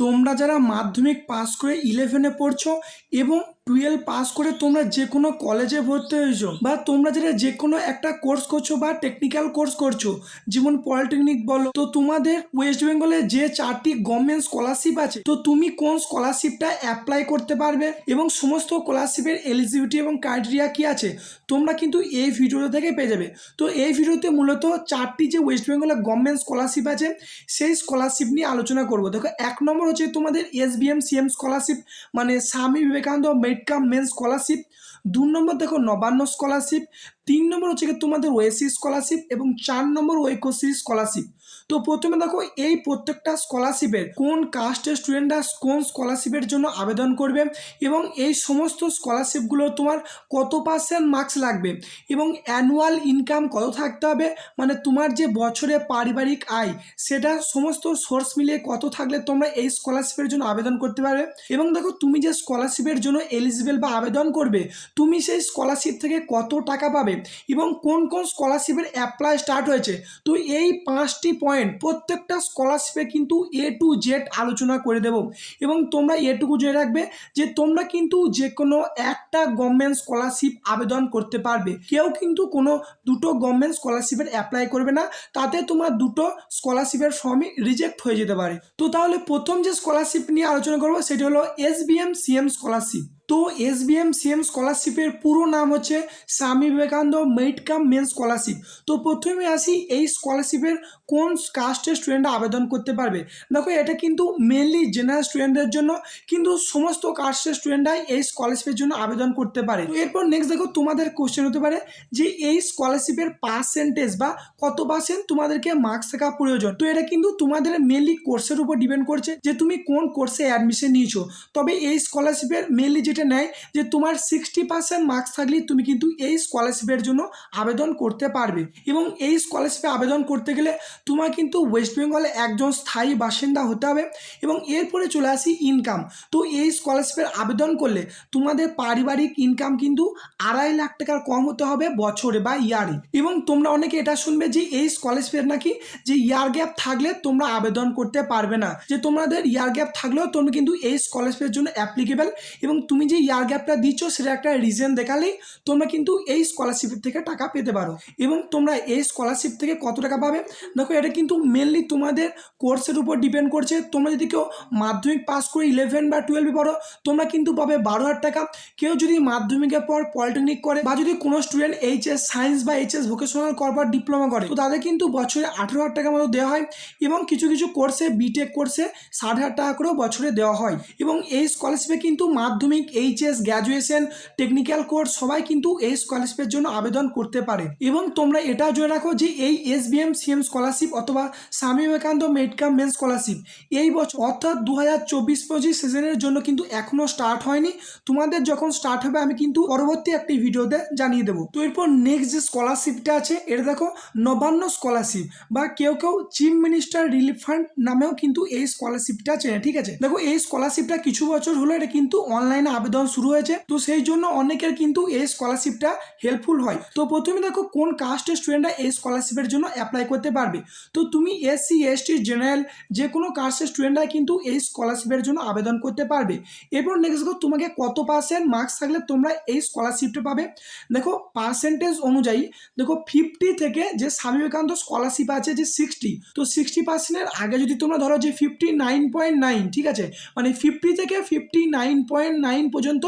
তোমরা যারা মাধ্যমিক পাস করে 11-এ পড়ছো এবং 12 পাস করে তোমরা যে কোনো কলেজে ভর্তি হয়েছো, বা তোমরা যারা যে কোনো একটা কোর্স করছো বা টেকনিক্যাল কোর্স করছো, যেমন পলিটেকনিক বলো, তো তোমাদের ওয়েস্ট বেঙ্গলে যে 4টি গভর্নমেন্ট স্কলারশিপ আছে, তো তুমি কোন স্কলারশিপটা অ্যাপ্লাই করতে পারবে এবং সমস্ত স্কলারশিপের এলিজিবিলিটি এবং ক্রাইটেরিয়া কি আছে তোমরা কিন্তু এই ভিডিওটা থেকে পেয়ে যাবে। তো এই ভিডিওতে মূলত 4টি যে ওয়েস্ট বেঙ্গলে গভর্নমেন্ট স্কলারশিপ আছে সেই স্কলারশিপ নিয়ে আলোচনা করব। দেখো, 1 নম্বর হচ্ছে তোমাদের SBM CM স্কলারশিপ, মানে Swami Vivekananda merit cum means scholarship. 2 নম্বর দেখো নবান্ন স্কলারশিপ। 3 নম্বর হচ্ছে তোমাদের ওয়েসি স্কলারশিপ এবং 4 নম্বর ঐক্যশ্রী স্কলারশিপ। তো প্রথমে দেখো এই প্রত্যেকটা স্কলারশিপের কোন কাস্টের স্টুডেন্টরা কোন স্কলারশিপের জন্য আবেদন করবে এবং এই সমস্ত স্কলারশিপগুলো তোমার কত % মার্কস লাগবে এবং অ্যানুয়াল ইনকাম কত থাকতে হবে, মানে তোমার যে বছরে পারিবারিক আয় সেটা সমস্ত সোর্স মিলিয়ে কত থাকলে তোমরা এই স্কলারশিপের জন্য আবেদন করতে পারবে। এবং দেখো তুমি যে স্কলারশিপের জন্য এলিজিবল বা আবেদন করবে, তুমি সেই স্কলারশিপ থেকে কত টাকা পাবে এবং কোন কোন স্কলারশিপের অ্যাপ্লাই স্টার্ট হয়েছে, তো এই 5টি পয়েন্ট প্রত্যেকটা স্কলারশিপে কিন্তু A to Z আলোচনা করে দেব। এবং তোমরা এটুকু জেনে রাখবে যে তোমরা কিন্তু যে কোনো একটা গভর্নমেন্ট স্কলারশিপ আবেদন করতে পারবে, কেউ কিন্তু কোনো দুটো গভর্নমেন্ট স্কলারশিপের অ্যাপ্লাই করবে না, তাতে তোমার দুটো স্কলারশিপের ফর্মই রিজেক্ট হয়ে যেতে পারে। তো তাহলে প্রথম যে স্কলারশিপ নিয়ে আলোচনা করবো সেটি হলো SBM CM স্কলারশিপ। তো SBM CM স্কলারশিপের পুরো নাম হচ্ছে Swami Vivekananda merit cum means scholarship. তো প্রথমে আসি এই স্কলারশিপের কোন কাস্টের স্টুডেন্টরা আবেদন করতে পারবে। দেখো, এটা কিন্তু মেনলি জেনারেল স্টুডেন্টদের জন্য, কিন্তু সমস্ত কাস্টের স্টুডেন্টরাই এই স্কলারশিপের জন্য আবেদন করতে পারে। তো এরপর নেক্সট দেখো, তোমাদের কোশ্চেন হতে পারে যে এই স্কলারশিপের পার্সেন্টেজ বা কত % তোমাদেরকে মার্কস থাকা প্রয়োজন। তো এটা কিন্তু তোমাদের মেনলি কোর্সের উপর ডিপেন্ড করছে যে তুমি কোন কোর্সে অ্যাডমিশন নিয়েছো। তবে এই স্কলারশিপের মেনলি যেটা নেয় যে তোমার 60% মার্কস থাকলেই তুমি কিন্তু এই স্কলারশিপের জন্য আবেদন করতে পারবে। এবং এই স্কলারশিপে আবেদন করতে গেলে তোমার কিন্তু ওয়েস্ট বেঙ্গলে একজন স্থায়ী বাসিন্দা হতে হবে। এবং এরপরে চলে আসি ইনকাম। তো এই স্কলারশিপের আবেদন করলে তোমাদের পারিবারিক ইনকাম কিন্তু 2.5 লাখ টাকার কম হতে হবে বছরে বা ইয়ারে। এবং তোমরা অনেকে এটা শুনবে যে এই স্কলারশিপের নাকি যে ইয়ার গ্যাপ থাকলে তোমরা আবেদন করতে পারবে না, যে তোমাদের ইয়ার গ্যাপ থাকলেও তোমরা কিন্তু এই স্কলারশিপের জন্য অ্যাপ্লিকেবল, এবং তুমি যে ইয়ার গ্যাপটা দিচ্ছ সেটা একটা রিজন দেখালেই তোমরা কিন্তু এই স্কলারশিপের থেকে টাকা পেতে পারো। এবং তোমরা এই স্কলারশিপ থেকে কত টাকা পাবে, দেখো এটা কিন্তু মেনলি তোমাদের কোর্সের উপর ডিপেন্ড করছে। তোমরা যদি কেউ মাধ্যমিক পাস করে 11 বা 12 পড়ো, তোমরা কিন্তু পাবে 12,000 টাকা। কেউ যদি মাধ্যমিকের পর পলিটেকনিক করে, বা যদি কোনো স্টুডেন্ট HS সায়েন্স বা HS ভোকেশনাল করার ডিপ্লোমা করে, তো তাদের কিন্তু বছরে 18,000 টাকার মতো দেওয়া হয়। এবং কিছু কিছু কোর্সে বিটেক কোর্সে 60,000 টাকা করেও বছরে দেওয়া হয়। এবং এই স্কলারশিপে কিন্তু মাধ্যমিক, HS, গ্র্যাজুয়েশন, টেকনিক্যাল কোর্স সবাই কিন্তু এই স্কলারশিপের জন্য আবেদন করতে পারে। এবং তোমরা এটাও জেনে রাখো যে এই SBM CM স্কলারশিপ অথবা Swami Vivekananda merit cum means scholarship এই বছর অর্থাৎ 2024-25 সিজনের জন্য কিন্তু এখনও স্টার্ট হয়নি। তোমাদের যখন স্টার্ট হবে আমি কিন্তু পরবর্তী একটি ভিডিওতে জানিয়ে দেবো। তো এরপর নেক্সট যে স্কলারশিপটা আছে এটা দেখো নবান্ন স্কলারশিপ, বা কেউ কেউ চিফ মিনিস্টার রিলিফ ফান্ড নামেও কিন্তু এই স্কলারশিপটা চেনে। ঠিক আছে, দেখো এই স্কলারশিপটা কিছু বছর হলো এটা কিন্তু অনলাইনে আবেদন শুরু হয়েছে, তো সেই জন্য অনেকের কিন্তু এই স্কলারশিপটা হেল্পফুল হয়। তো প্রথমে দেখো কোন কাস্টের স্টুডেন্টরা এই স্কলারশিপের জন্য অ্যাপ্লাই করতে পারবে। তো তুমি SC ST জেনারেল যে কোনো কাস্টের স্টুডেন্টরা কিন্তু এই স্কলারশিপের জন্য আবেদন করতে পারবে। এরপর নেক্সট দেখো তোমাকে কত % মার্কস থাকলে তোমরা এই স্কলারশিপটা পাবে। দেখো পার্সেন্টেজ অনুযায়ী দেখো 50 থেকে যে স্বামী বিবেকানন্দ স্কলারশিপ আছে যে 60, তো 60%-এর আগে যদি তোমরা ধরো যে 59.9, ঠিক আছে, মানে 50 থেকে 59.9 পর্যন্ত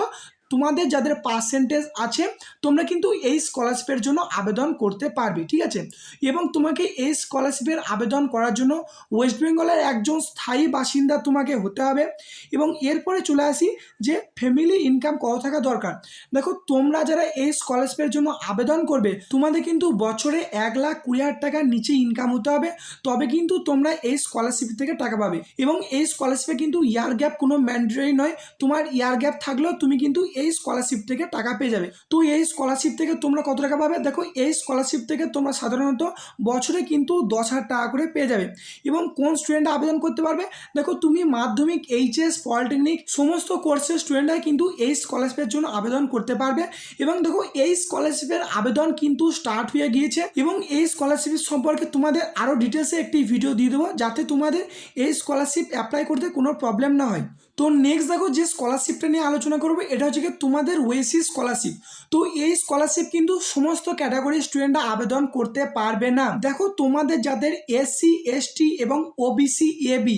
তোমাদের যাদের পার্সেন্টেজ আছে তোমরা কিন্তু এই স্কলারশিপের জন্য আবেদন করতে পারবে। ঠিক আছে, এবং তোমাকে এই স্কলারশিপের আবেদন করার জন্য ওয়েস্ট বেঙ্গলের একজন স্থায়ী বাসিন্দা তোমাকে হতে হবে। এবং এরপরে চলে আসি যে ফ্যামিলি ইনকাম কত থাকা দরকার। দেখো তোমরা যারা এই স্কলারশিপের জন্য আবেদন করবে তোমাদের কিন্তু বছরে 1,20,000 টাকার নিচে ইনকাম হতে হবে, তবে কিন্তু তোমরা এই স্কলারশিপ থেকে টাকা পাবে। এবং এই স্কলারশিপে কিন্তু ইয়ার গ্যাপ কোনো ম্যান্ডেটরি নয়, তোমার ইয়ার গ্যাপ থাকলেও তুমি কিন্তু এই স্কলারশিপ থেকে টাকা পেয়ে যাবে। তো এই স্কলারশিপ থেকে তোমরা কত টাকা পাবে? দেখো এই স্কলারশিপ থেকে তোমরা সাধারণত বছরে কিন্তু 10,000 টাকা করে পেয়ে যাবে। এবং কোন স্টুডেন্ট আবেদন করতে পারবে? দেখো তুমি মাধ্যমিক, এইচএস, পলিটেকনিক সমস্ত কোর্সের স্টুডেন্টরা কিন্তু এই স্কলারশিপের জন্য আবেদন করতে পারবে। এবং দেখো এই স্কলারশিপের আবেদন কিন্তু স্টার্ট হয়ে গিয়েছে এবং এই স্কলারশিপের সম্পর্কে তোমাদের আরও ডিটেলসে একটি ভিডিও দিয়ে দেবো, যাতে তোমাদের এই স্কলারশিপ অ্যাপ্লাই করতে কোনো প্রবলেম না হয়। তো নেক্সট দেখো যে স্কলারশিপটা নিয়ে আলোচনা করবো, এটা হচ্ছে কি তোমাদের ওয়েসিস স্কলারশিপ। তো এই স্কলারশিপ কিন্তু সমস্ত ক্যাটাগরির স্টুডেন্টরা আবেদন করতে পারবে না। দেখো তোমাদের যাদের এসসি, এসটি এবং ওবিসি, এবি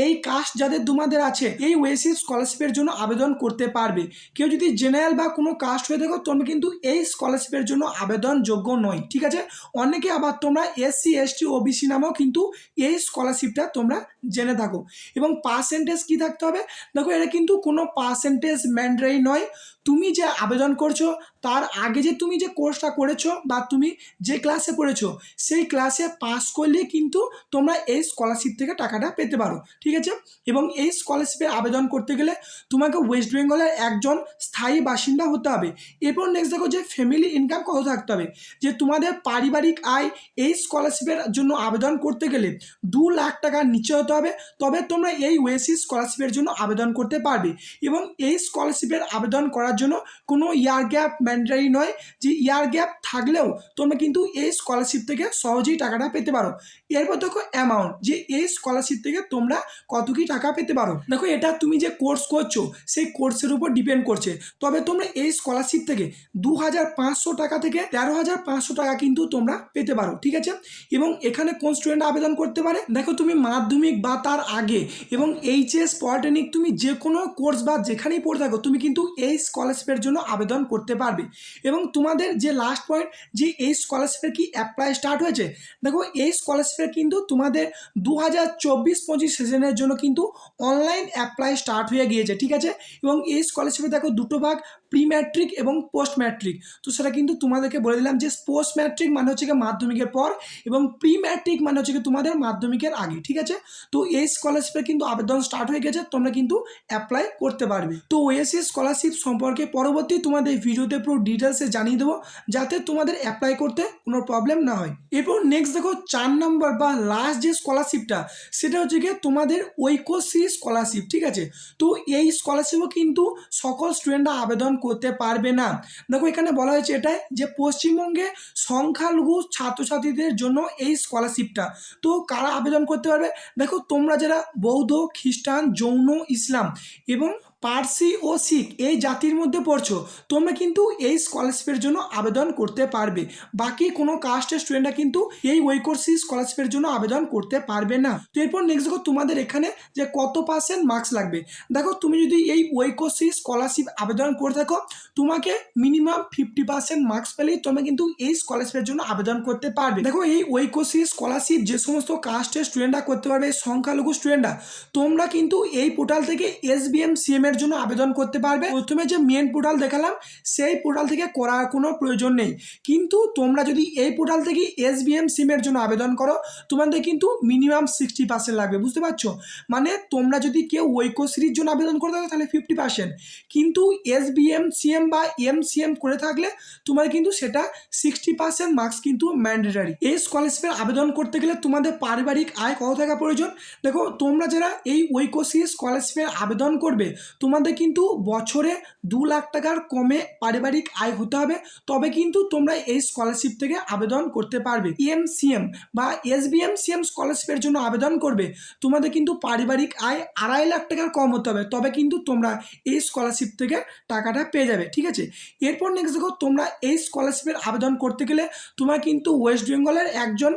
এই কাস্ট যাদের তোমাদের আছে, এই ওয়েসিস স্কলারশিপের জন্য আবেদন করতে পারবে। কেউ যদি জেনারেল বা কোনো কাস্ট হয়ে থাকো, তোমরা কিন্তু এই স্কলারশিপের জন্য আবেদন যোগ্য নয়, ঠিক আছে। অনেকে আবার তোমরা এসসি, এসটি, ওবিসি নামেও কিন্তু এই স্কলারশিপটা তোমরা জেনে থাকো। এবং পার্সেন্টেজ কি থাকতে হবে? দেখো এটা কিন্তু কোনো পার্সেন্টেজ ম্যান্ডেটরি নয়। তুমি যে আবেদন করছো তার আগে যে তুমি যে কোর্সটা করেছো বা তুমি যে ক্লাসে পড়েছো, সেই ক্লাসে পাস করলে কিন্তু তোমরা এই স্কলারশিপ থেকে টাকাটা পেতে পারো, ঠিক আছে। এবং এই স্কলারশিপে আবেদন করতে গেলে তোমাকে ওয়েস্ট বেঙ্গলের একজন স্থায়ী বাসিন্দা হতে হবে। এরপর নেক্সট দেখো যে ফ্যামিলি ইনকাম কত থাকতে হবে, যে তোমাদের পারিবারিক আয় এই স্কলারশিপের জন্য আবেদন করতে গেলে 2 লাখ টাকার নিচে হতে হবে, তবে তোমরা এই ওয়েসিস স্কলারশিপের জন্য আবেদন করতে পারবে। এবং এই স্কলারশিপের আবেদন করার জন্য কোনো ইয়ার গ্যাপ ম্যান্ডেটরি নয়, যে ইয়ার গ্যাপ থাকলেও তোমরা কিন্তু এই স্কলারশিপ থেকে সহজেই টাকাটা পেতে পারো। এরপর দেখো অ্যামাউন্ট, যে এই স্কলারশিপ থেকে তোমরা কত কি টাকা পেতে পারো। দেখো এটা তুমি যে কোর্স করছো সেই কোর্সের উপর ডিপেন্ড করছে, তবে তোমরা এই স্কলারশিপ থেকে 2,500 টাকা থেকে 13,500 টাকা কিন্তু তোমরা পেতে পারো, ঠিক আছে। এবং এখানে কোন স্টুডেন্ট আবেদন করতে পারে? দেখো তুমি মাধ্যমিক বা তার আগে এবং এইচএস, পলিটেকনিক তুমি যে কোনো কোর্স বা যেখানেই পড়ে থাকো, তুমি কিন্তু এই স্কলারশিপের জন্য আবেদন করতে পারবে। এবং তোমাদের যে লাস্ট পয়েন্ট, যে এই স্কলারশিপের কি অ্যাপ্লাই স্টার্ট হয়েছে? দেখো এই স্কলারশিপের কিন্তু তোমাদের 2024-25 সেশনের জন্য কিন্তু অনলাইন অ্যাপ্লাই স্টার্ট হয়ে গিয়েছে, ঠিক আছে। এবং এই স্কলারশিপে দেখো দুটো ভাগ, প্রি ম্যাট্রিক এবং পোস্ট ম্যাট্রিক। তো সেটা কিন্তু তোমাদেরকে বলে দিলাম যে পোস্ট ম্যাট্রিক মানে হচ্ছে কি মাধ্যমিকের পর, এবং প্রি ম্যাট্রিক মানে হচ্ছে কি তোমাদের মাধ্যমিকের আগে, ঠিক আছে। তো এই স্কলারশিপে কিন্তু আবেদন স্টার্ট হয়ে গেছে, তোমরা কিন্তু অ্যাপ্লাই করতে পারবে। তো ওএসএস স্কলারশিপ সম্পর্কে পরবর্তী তোমাদের ভিডিওতে পুরো ডিটেলসে জানিয়ে দেবো, যাতে তোমাদের অ্যাপ্লাই করতে কোনো প্রবলেম না হয়। এরপর নেক্সট দেখো 4 নম্বর বা লাস্ট যে স্কলারশিপটা, সেটা হচ্ছে গিয়ে তোমাদের ঐক্যশ্রী স্কলারশিপ, ঠিক আছে। তো এই স্কলারশিপও কিন্তু সকল স্টুডেন্টরা আবেদন করতে পারবে না। দেখো এখানে বলা হয়েছে এটাই যে পশ্চিমবঙ্গে সংখ্যালঘু ছাত্রছাত্রীদের জন্য এই স্কলারশিপটা। তো কারা আবেদন করতে পারবে? দেখো তোমরা যারা বৌদ্ধ, খ্রিস্টান, জৈন, ইসলাম এবং পার্সি ও শিখ এই জাতির মধ্যে পড়ছো, তোমরা কিন্তু এই স্কলারশিপের জন্য আবেদন করতে পারবে। বাকি কোনো কাস্টের স্টুডেন্টরা কিন্তু এই ঐক্যশ্রী স্কলারশিপের জন্য আবেদন করতে পারবে না। তো এরপর নেক্সট দেখো তোমাদের এখানে যে কত পার্সেন্ট মার্কস লাগবে। দেখো তুমি যদি এই ঐক্যশ্রী স্কলারশিপ আবেদন করে থাকো, তোমাকে মিনিমাম 50% মার্কস পেলেই তোমরা কিন্তু এই স্কলারশিপের জন্য আবেদন করতে পারবে। দেখো এই ঐক্যশ্রী স্কলারশিপ যে সমস্ত কাস্টের স্টুডেন্টরা করতে পারবে, সংখ্যালঘু স্টুডেন্টরা, তোমরা কিন্তু এই পোর্টাল থেকে SBM-CM এর জন্য আবেদন করতে পারবে। প্রথমে যে মেন পোর্টাল দেখালাম, সেই পোর্টাল থেকে করার কোনো প্রয়োজন নেই। কিন্তু তোমরা যদি এই পোর্টাল থেকে SBM-CM এর জন্য আবেদন করো, তোমাদের কিন্তু মিনিমাম 60% লাগবে, বুঝতে পারছো? মানে তোমরা যদি কেউ ঐক্যশ্রীর জন্য আবেদন করে থাকো তাহলে 50%, কিন্তু SBM-CM বা MCM করে থাকলে তোমার কিন্তু সেটা 60% মার্কস কিন্তু ম্যান্ডেটরি। এই স্কলারশিপের আবেদন করতে গেলে তোমাদের পারিবারিক আয় কত থাকা প্রয়োজন? দেখো তোমরা যারা এই ঐক্যশ্রী স্কলারশিপের আবেদন করবে, তোমাদের কিন্তু বছরে 2 লাখ টাকার কমে পারিবারিক আয় হতে হবে, তবে কিন্তু তোমরা এই স্কলারশিপ থেকে আবেদন করতে পারবে। MCM বা SBM-CM স্কলারশিপের জন্য আবেদন করবে, তোমাদের কিন্তু পারিবারিক আয় 2.5 লাখ টাকার কম হতে হবে, তবে কিন্তু তোমরা এই স্কলারশিপ থেকে টাকাটা পেয়ে যাবে, ঠিক আছে। এরপর নেক্সট দেখো তোমরা এই স্কলারশিপের আবেদন করতে গেলে তোমার কিন্তু ওয়েস্ট বেঙ্গলের একজন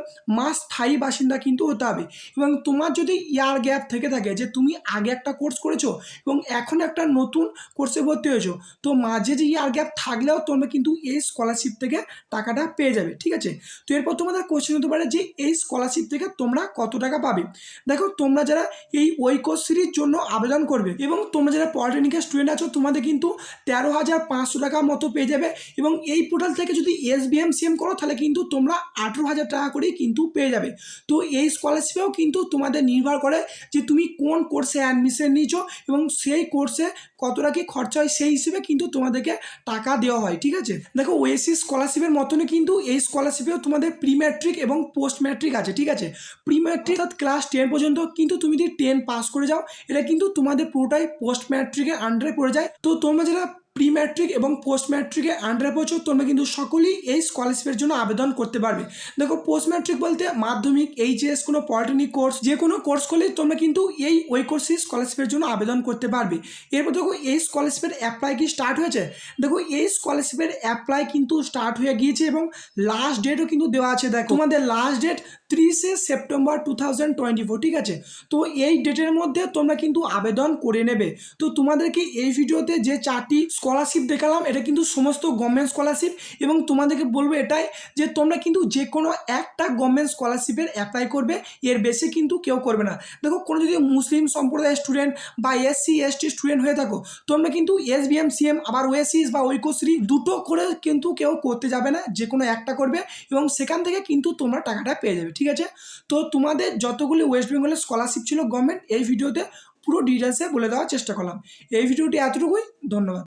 স্থায়ী বাসিন্দা কিন্তু হতে হবে। এবং তোমার যদি ইয়ার গ্যাপ থেকে থাকে, যে তুমি আগে একটা কোর্স করেছো এবং এখন একটা নতুন কোর্সে ভর্তি হয়েছো, তো মাঝে যে ইয়ার গ্যাপ থাকলেও তোমরা কিন্তু এই স্কলারশিপ থেকে টাকাটা পেয়ে যাবে, ঠিক আছে। তো এরপর তোমাদের কোশ্চেন হতে পারে যে এই স্কলারশিপ থেকে তোমরা কত টাকা পাবে। দেখো তোমরা যারা এই ঐক্যশ্রীর জন্য আবেদন করবে এবং তোমরা যারা পলিটেকনিকের স্টুডেন্ট আছো, তোমাদের কিন্তু 13,500 টাকার মতো পেয়ে যাবে। এবং এই পোর্টাল থেকে যদি SBM-CM করো, তাহলে কিন্তু তোমরা 18,000 টাকা করেই কিন্তু পেয়ে যাবে। তো এই স্কলারশিপেও কিন্তু তোমাদের নির্ভর করে যে তুমি কোন কোর্সে অ্যাডমিশন নিয়েছো এবং সেই কোর্সে কতটা কি খরচা হয় সেই হিসেবে কিন্তু তোমাদেরকে টাকা দেওয়া হয়, ঠিক আছে। দেখো ওএসসি স্কলারশিপের মতনই কিন্তু এই স্কলারশিপেও তোমাদের প্রি ম্যাট্রিক এবং পোস্ট ম্যাট্রিক আছে, ঠিক আছে। প্রি ম্যাট্রিক অর্থাৎ ক্লাস 10 পর্যন্ত কিন্তু তুমি যদি 10 পাস করে যাও, এটা কিন্তু তোমাদের পুরোটাই পোস্ট ম্যাট্রিকের আন্ডারে পড়ে যায়। তো তোমরা যারা প্রি ম্যাট্রিক এবং পোস্ট ম্যাট্রিকে আন্ডারে পড়ছো, তোমরা কিন্তু সকলেই এই স্কলারশিপের জন্য আবেদন করতে পারবে। দেখো পোস্ট ম্যাট্রিক বলতে মাধ্যমিক, এইচএস, কোনো পলিটেকনিক কোর্স, যে কোনো কোর্স করলেই তোমরা কিন্তু ওই কোর্সেই স্কলারশিপের জন্য আবেদন করতে পারবে। এরপর দেখো এই স্কলারশিপের অ্যাপ্লাই কি স্টার্ট হয়েছে? দেখো এই স্কলারশিপের অ্যাপ্লাই কিন্তু স্টার্ট হয়ে গিয়েছে এবং লাস্ট ডেটও কিন্তু দেওয়া আছে। দেখো তোমাদের লাস্ট ডেট 30 সেপ্টেম্বর 2024, ঠিক আছে। তো এই ডেটের মধ্যে তোমরা কিন্তু আবেদন করে নেবে। তো তোমাদেরকে এই ভিডিওতে যে 4টি স্কলারশিপ দেখালাম, এটা কিন্তু সমস্ত গভর্নমেন্ট স্কলারশিপ, এবং তোমাদেরকে বলবো এটাই যে তোমরা কিন্তু যে কোনো একটা গভর্নমেন্ট স্কলারশিপের অ্যাপ্লাই করবে, এর বেশি কিন্তু কেউ করবে না। দেখো কোনো যদি মুসলিম সম্প্রদায়ের স্টুডেন্ট বা SC ST স্টুডেন্ট হয়ে থাকো, তোমরা কিন্তু SBM CM আবার ওএসিস বা ঐক্যশ্রী দুটো করে কিন্তু কেউ করতে যাবে না, যে কোনো একটা করবে এবং সেখান থেকে কিন্তু তোমরা টাকাটা পেয়ে যাবে, ঠিক আছে। তো তোমাদের যতগুলি ওয়েস্ট বেঙ্গলের স্কলারশিপ ছিল গভর্নমেন্ট, এই ভিডিওতে পুরো ডিটেলসে বলে দেওয়ার চেষ্টা করলাম। এই ভিডিওটি এতটুকুই, ধন্যবাদ।